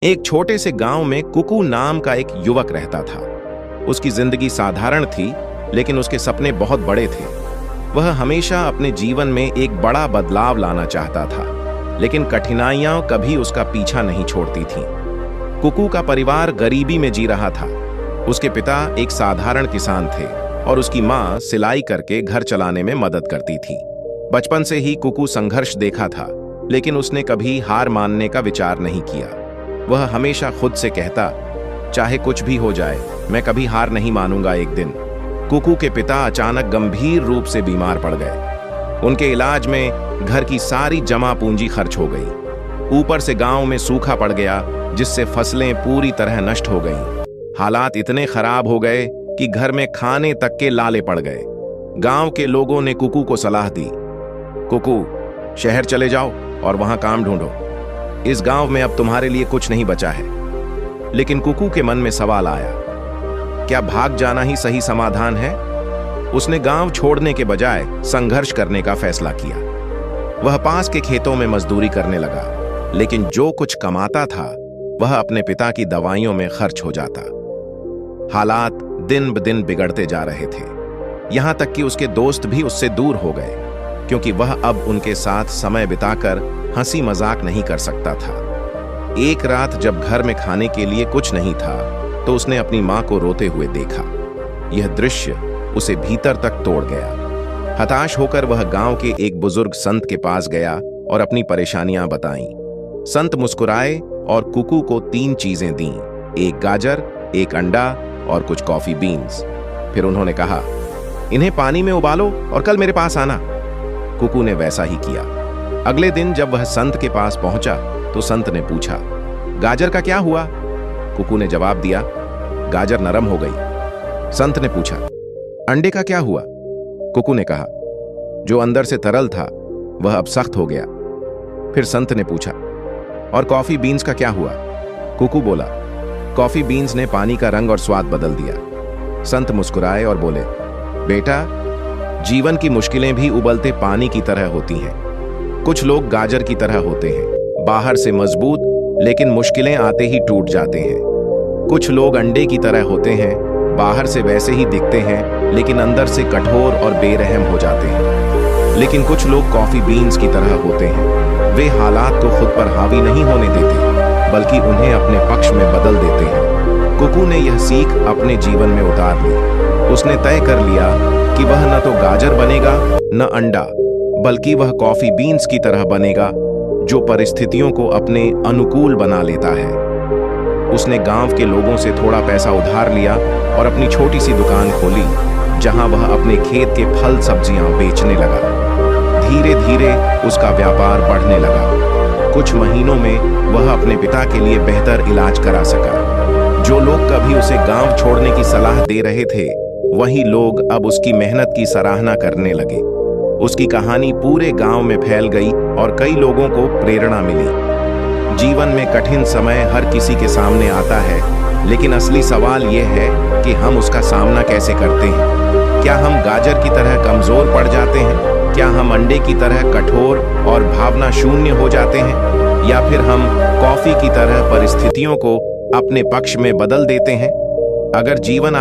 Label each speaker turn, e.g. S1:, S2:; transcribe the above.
S1: एक छोटे से गांव में कुकू नाम का एक युवक रहता था। उसकी जिंदगी साधारण थी, लेकिन उसके सपने बहुत बड़े थे। वह हमेशा अपने जीवन में एक बड़ा बदलाव लाना चाहता था, लेकिन कठिनाइयां कभी उसका पीछा नहीं छोड़ती थीं। कुकू का परिवार गरीबी में जी रहा था। उसके पिता एक साधारण किसान थे और उसकी मां सिलाई करके घर चलाने में मदद करती थी। बचपन से ही कुकू संघर्ष देखा था, लेकिन उसने कभी हार मानने का विचार नहीं किया। वह हमेशा खुद से कहता, चाहे कुछ भी हो जाए, मैं कभी हार नहीं मानूंगा एक दिन। कुकू के पिता अचानक गंभीर रूप से बीमार पड़ गए। उनके इलाज में घर की सारी जमा पूंजी खर्च हो गई। ऊपर से गांव में सूखा पड़ गया, जिससे फसलें पूरी तरह नष्ट हो गईं। हालात इतने खराब हो गए कि घर में खाने तक के लाले पड़ गए। गांव के लोगों ने कुकू को सलाह दी, कुकू, शहर चले जाओ और वहां काम ढूंढो। इस गांव में अब तुम्हारे लिए कुछ नहीं बचा है। लेकिन कुकू के मन में सवाल आया, क्या भाग जाना ही सही समाधान है? उसने गांव छोड़ने के बजाय संघर्ष करने का फैसला किया। वह पास के खेतों में मजदूरी करने लगा, लेकिन जो कुछ कमाता था वह अपने पिता की दवाइयों में खर्च हो जाता। हालात दिन ब दिन बिगड़ते जा रहे थे, यहां तक कि उसके दोस्त भी उससे दूर हो गए, क्योंकि वह अब उनके साथ समय बिताकर हंसी मजाक नहीं कर सकता था। एक रात जब घर में खाने के लिए कुछ नहीं था, तो उसने अपनी मां को रोते हुए देखा। यह दृश्य उसे भीतर तक तोड़ गया। हताश होकर वह गांव के एक बुजुर्ग संत के पास गया और अपनी परेशानियां बताईं। संत मुस्कुराए और कुकू को 3 चीजें दीं, एक गाजर, एक अंडा और कुछ कॉफी बीन्स। फिर उन्होंने कहा, इन्हें पानी में उबालो और कल मेरे पास आना। कुकू ने वैसा ही किया। अगले दिन जब वह संत के पास पहुंचा, तो संत ने पूछा, गाजर का क्या हुआ? कुकू ने जवाब दिया, गाजर नरम हो गई। संत ने पूछा, अंडे का क्या हुआ? कुकू ने कहा, जो अंदर से तरल था वह अब सख्त हो गया। फिर संत ने पूछा, और कॉफी बीन्स का क्या हुआ? कुकू बोला, कॉफी बीन्स ने पानी का रंग और स्वाद बदल दिया। संत मुस्कुराए और बोले, बेटा, जीवन की मुश्किलें भी उबलते पानी की तरह होती हैं। कुछ लोग गाजर की तरह होते हैं, बाहर से मजबूत, लेकिन मुश्किलें आते ही टूट जाते हैं। कुछ लोग अंडे की तरह होते हैं, बाहर से वैसे ही दिखते हैं, लेकिन अंदर से कठोर और बेरहम हो जाते हैं। लेकिन कुछ लोग कॉफी बीन्स की तरह होते हैं, वे हालात को खुद पर हावी नहीं होने देते, बल्कि उन्हें अपने पक्ष में बदल देते हैं। कुकू ने यह सीख अपने जीवन में उतार ली। उसने तय कर लिया कि वह न तो गाजर बनेगा न अंडा, बल्कि वह कॉफी बीन्स की तरह बनेगा, जो परिस्थितियों को अपने अनुकूल बना लेता है। उसने गांव के लोगों से थोड़ा पैसा उधार लिया और अपनी छोटी सी दुकान खोली, जहां वह अपने खेत के फल सब्जियां बेचने लगा। धीरे धीरे उसका व्यापार बढ़ने लगा। कुछ महीनों में वह अपने पिता के लिए बेहतर इलाज करा सका। जो लोग कभी उसे गांव छोड़ने की सलाह दे रहे थे, वही लोग अब उसकी मेहनत की सराहना करने लगे। उसकी कहानी पूरे गांव में फैल गई और कई लोगों को प्रेरणा मिली। जीवन में कठिन समय हर किसी के सामने आता है, लेकिन असली सवाल यह है कि हम उसका सामना कैसे करते हैं। क्या हम गाजर की तरह कमजोर पड़ जाते हैं? क्या हम अंडे की तरह कठोर और भावना शून्य हो जाते हैं? या फिर हम कॉफी की तरह परिस्थितियों को अपने पक्ष में बदल देते हैं? अगर जीवन